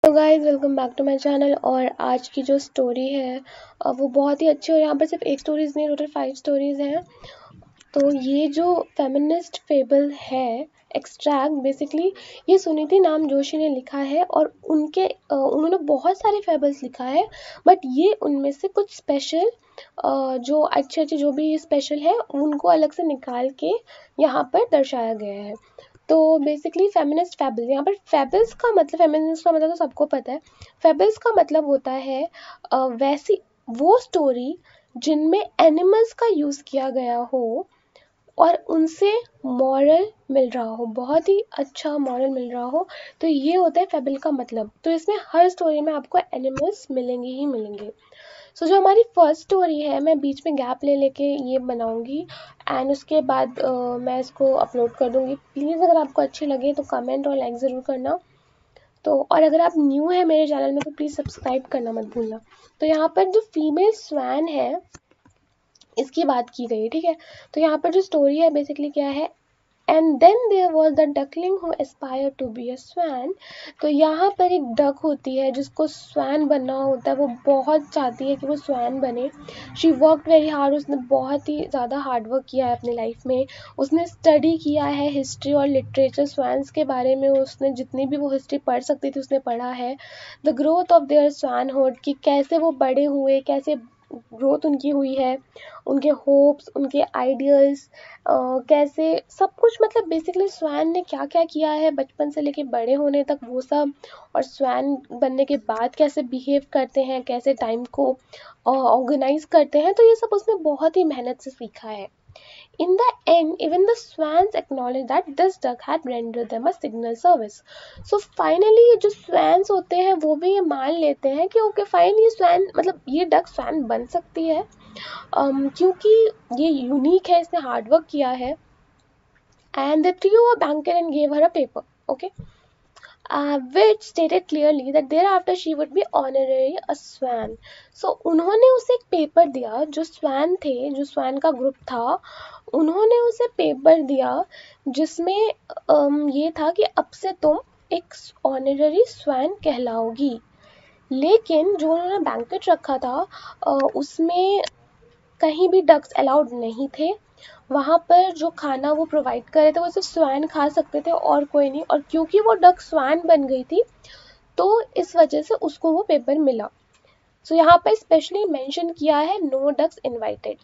तो guys welcome back to my channel. और आज की जो स्टोरी है वो बहुत ही अच्छी है। और यहाँ पर सिर्फ एक स्टोरीज नहीं, टोटल 5 स्टोरीज हैं। तो ये जो फेमिनिस्ट फेबल है एक्सट्रैक्ट, बेसिकली ये सुनीति नाम जोशी ने लिखा है। और उन्होंने बहुत सारे फेबल्स लिखा है, बट ये उनमें से कुछ स्पेशल जो अच्छे अच्छे जो भी स्पेशल है उनको अलग से निकाल के यहाँ पर दर्शाया गया है। तो बेसिकली फेमिनिस्ट फेबल्स, यहाँ पर फेबल्स का मतलब, फेमिनिस्ट का मतलब तो सबको पता है। फेबल्स का मतलब होता है वैसी वो स्टोरी जिनमें एनिमल्स का यूज़ किया गया हो और उनसे मॉरल मिल रहा हो, बहुत ही अच्छा मॉरल मिल रहा हो। तो ये होता है फेबल का मतलब। तो इसमें हर स्टोरी में आपको एनिमल्स मिलेंगे ही मिलेंगे। जो हमारी फर्स्ट स्टोरी है, मैं बीच में गैप ले लेके ये बनाऊंगी एंड उसके बाद मैं इसको अपलोड कर दूंगी। प्लीज़ अगर आपको अच्छी लगे तो कमेंट और लाइक ज़रूर करना। तो और अगर आप न्यू है मेरे चैनल में तो प्लीज़ सब्सक्राइब करना मत भूलना। तो यहाँ पर जो फीमेल स्वैन है इसकी बात की गई, ठीक है। तो यहाँ पर जो स्टोरी है बेसिकली क्या है, and then there was the duckling who aspire to be a swan. तो यहाँ पर एक डक होती है जिसको स्वैन बनना होता है, वो बहुत चाहती है कि वो स्वैन बने। शी वर्क वेरी हार्ड, उसने बहुत ही ज़्यादा हार्ड वर्क किया है अपनी लाइफ में। उसने स्टडी किया है हिस्ट्री और लिटरेचर स्वैन्स के बारे में, उसने जितनी भी वो हिस्ट्री पढ़ सकती थी उसने पढ़ा है। द ग्रोथ ऑफ देयर स्वैनहुड, कि कैसे वो बड़े हुए, कैसे ग्रोथ उनकी हुई है, उनके होप्स, उनके आइडियल्स, कैसे सब कुछ, मतलब बेसिकली स्वैन ने क्या क्या किया है बचपन से लेके बड़े होने तक वो सब। और स्वैन बनने के बाद कैसे बिहेव करते हैं, कैसे टाइम को ऑर्गेनाइज करते हैं, तो ये सब उसने बहुत ही मेहनत से सीखा है। In the end, even the swans acknowledged that this duck had rendered them a signal service. So finally ये जो swans होते हैं वो भी ये मान लेते हैं कि ओके फाइन, ये स्वैन मतलब ये डक स्वैन बन सकती है क्योंकि ये यूनिक है, इसने हार्ड वर्क किया है। And they threw a blanket and gave her a paper, okay, which stated clearly that thereafter she would be honorary a swan. So उन्होंने उसे एक पेपर दिया, जो स्वैन थे, जो स्वैन का ग्रुप था, उन्होंने उसे पेपर दिया जिसमें ये था कि अब से तुम एक ऑनररी स्वैन कहलाओगी। लेकिन जो उन्होंने बैंकेट रखा था उसमें कहीं भी डक्स अलाउड नहीं थे। वहाँ पर जो खाना वो प्रोवाइड कर रहे थे वो सिर्फ स्वैन खा सकते थे और कोई नहीं। और क्योंकि वो डक स्वैन बन गई थी तो इस वजह से उसको वो पेपर मिला। सो यहाँ पर स्पेशली मेंशन किया है no ducks invited,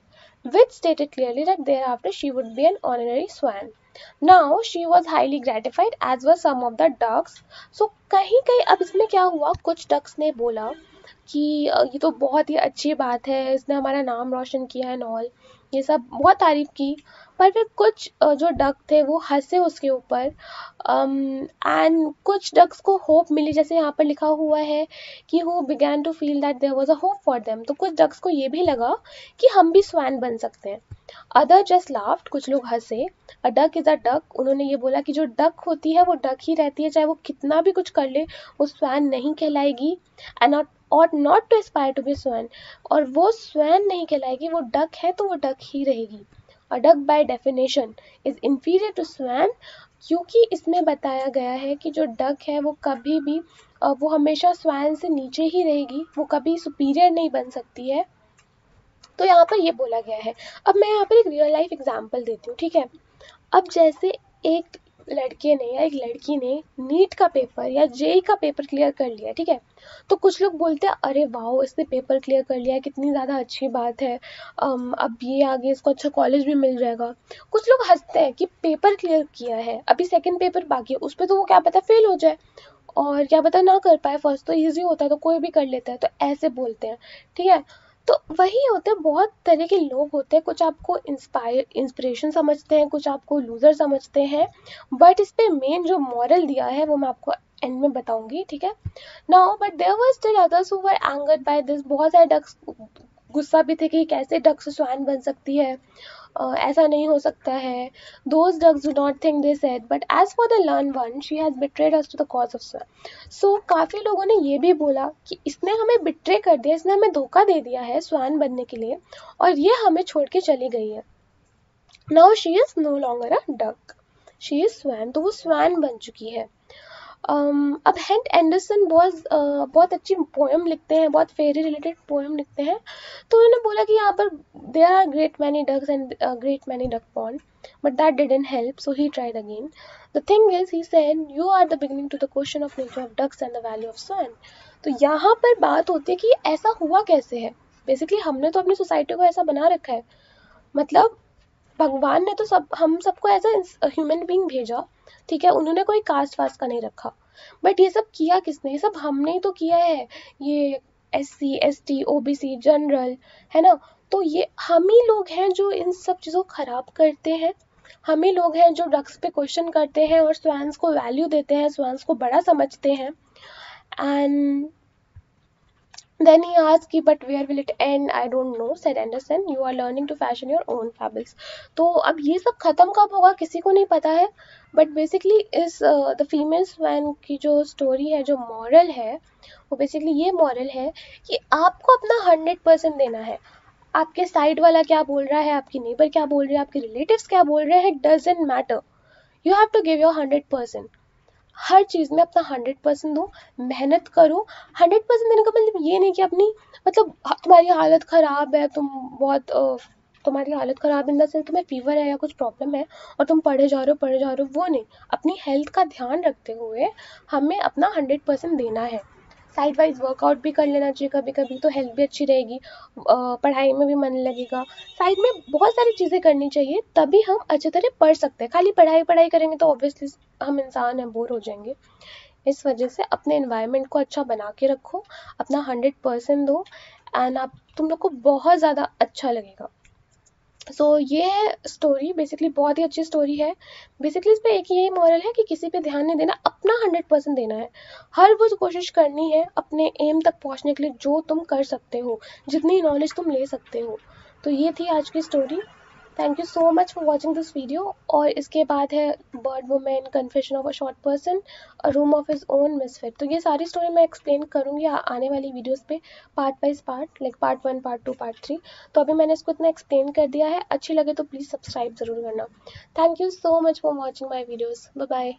which stated clearly that thereafter she would be an honorary swan. Now she was highly gratified as were some of the ducks. So कहीं कहीं अब इसमें क्या हुआ, कुछ डक्स ने बोला कि ये तो बहुत ही अच्छी बात है, इसने हमारा नाम रोशन किया है नॉल, ये सब बहुत तारीफ की। पर फिर कुछ जो डक थे वो हंसे उसके ऊपर एंड कुछ डक्स को होप मिली, जैसे यहाँ पर लिखा हुआ है कि who began to feel that there was a hope for them. तो कुछ डक्स को ये भी लगा कि हम भी स्वैन बन सकते हैं। अदर जस्ट लाफ्ड, कुछ लोग हंसे। A duck is a duck, उन्होंने ये बोला कि जो डक होती है वो डक ही रहती है, चाहे वो कितना भी कुछ कर ले वो स्वैन नहीं कहलाएगी। And ought not to aspire to be swan, और वो स्वैन नहीं कहलाएगी, वो डक है तो वो डक ही रहेगी। A duck by definition is inferior to swan, क्योंकि इसमें बताया गया है कि जो डक है वो कभी भी वो हमेशा स्वैन से नीचे ही रहेगी, वो कभी सुपीरियर नहीं बन सकती है। तो यहाँ पर ये बोला गया है। अब मैं यहाँ पर एक रियल लाइफ एग्जांपल देती हूँ, ठीक है। अब जैसे एक लड़के ने या एक लड़की ने नीट का पेपर या जेई का पेपर क्लियर कर लिया, ठीक है। तो कुछ लोग बोलते हैं अरे वाह इसने पेपर क्लियर कर लिया है, कितनी ज़्यादा अच्छी बात है, अब ये आगे इसको अच्छा कॉलेज भी मिल जाएगा। कुछ लोग हंसते हैं कि पेपर क्लियर किया है, अभी सेकंड पेपर बाकी है, उस पर तो वो क्या पता फेल हो जाए, और क्या पता ना कर पाए, फर्स्ट तो ईजी होता है तो कोई भी कर लेता है, तो ऐसे बोलते हैं, ठीक है। तो वही होते हैं, बहुत तरह के लोग होते हैं, कुछ आपको इंस्पिरेशन समझते हैं, कुछ आपको लूजर समझते हैं, बट इस पे मेन जो मॉरल दिया है वो मैं आपको एंड में बताऊंगी, ठीक है। Now but there were still others who were angered by this, बहुत सारे डक्स गुस्सा भी थे कि कैसे डक से स्वैन बन सकती है, ऐसा नहीं हो सकता है। Those ducks do not think, they said, but as for the learned one, she has betrayed us to the cause of swan. So काफी लोगों ने ये भी बोला कि इसने हमें बिट्रे कर दिया, इसने हमें धोखा दे दिया है स्वान बनने के लिए, और ये हमें छोड़ के चली गई है। Now she is no longer a duck, she is swan, तो वो स्वान बन चुकी है। अब हेंट एंडरसन बहुत अच्छी पोएम लिखते हैं, बहुत फेरी रिलेटेड पोएम लिखते हैं। तो उन्होंने बोला कि यहाँ पर there are great many ducks and great many duck pond, but that didn't help, so he tried again. The thing is, he said, you are the beginning to the question of nature of ducks and the value of sun. तो यहाँ पर बात होती है कि ऐसा हुआ कैसे है। बेसिकली हमने तो अपनी सोसाइटी को ऐसा बना रखा है, मतलब भगवान ने तो हम सबको एज अ ह्यूमन बीइंग भेजा, ठीक है, उन्होंने कोई कास्ट वास्ट का नहीं रखा। बट ये सब किया किसने? ये सब हमने ही तो किया है। ये SC ST OBC जनरल, है ना, तो ये हम ही लोग हैं जो इन सब चीज़ों को खराब करते हैं। हम ही लोग हैं जो ड्रग्स पे क्वेश्चन करते हैं और स्वैंस को वैल्यू देते हैं, स्वैंस को बड़ा समझते हैं। एंड then he asked कि but where will it end? I don't know, said Anderson. You are learning to fashion your own fables. तो अब ये सब खत्म कब होगा किसी को नहीं पता है, बट बेसिकली इस द फीमेल स्वैन की जो स्टोरी है, जो मॉरल है, वो बेसिकली ये मॉरल है कि आपको अपना 100% देना है। आपके साइड वाला क्या बोल रहा है, आपकी नेबर क्या बोल रही है, आपके रिलेटिव्स क्या बोल रहे हैं, doesn't matter, you have to give your 100%। हर चीज़ में अपना 100% दो, मेहनत करो। 100% देने का मतलब ये नहीं कि अपनी, मतलब तुम्हारी हालत ख़राब है, तुम बहुत तुम्हारी हालत ख़राब इन द सेंस तुम्हें फीवर है या कुछ प्रॉब्लम है और तुम पढ़े जा रहे हो, वो नहीं। अपनी हेल्थ का ध्यान रखते हुए हमें अपना 100% देना है। साइड वाइज वर्कआउट भी कर लेना चाहिए कभी कभी, तो हेल्थ भी अच्छी रहेगी, पढ़ाई में भी मन लगेगा। साइड में बहुत सारी चीज़ें करनी चाहिए, तभी हम अच्छी तरह पढ़ सकते हैं। खाली पढ़ाई पढ़ाई करेंगे तो ऑब्वियसली हम इंसान हैं, बोर हो जाएंगे। इस वजह से अपने एनवायरनमेंट को अच्छा बना के रखो, अपना 100% दो, एंड आप तुम लोग को बहुत ज़्यादा अच्छा लगेगा। सो ये है स्टोरी, बेसिकली बहुत ही अच्छी स्टोरी है। बेसिकली इस पे एक यही मॉरल है कि किसी पे ध्यान नहीं देना, अपना 100% देना है। हर वो कोशिश करनी है अपने एम तक पहुंचने के लिए जो तुम कर सकते हो, जितनी नॉलेज तुम ले सकते हो। तो ये थी आज की story. Thank you so much for watching this video. और इसके बाद है bird women, confession of a short person, a room of his own misfit. तो ये सारी स्टोरी मैं एक्सप्लेन करूँगी आने वाली वीडियोस पे, part wise part, like part 1, part 2, part 3। तो अभी मैंने इसको इतना एक्सप्लेन कर दिया है। अच्छी लगे तो प्लीज़ सब्सक्राइब ज़रूर करना। Thank you so much for watching my videos. Bye bye.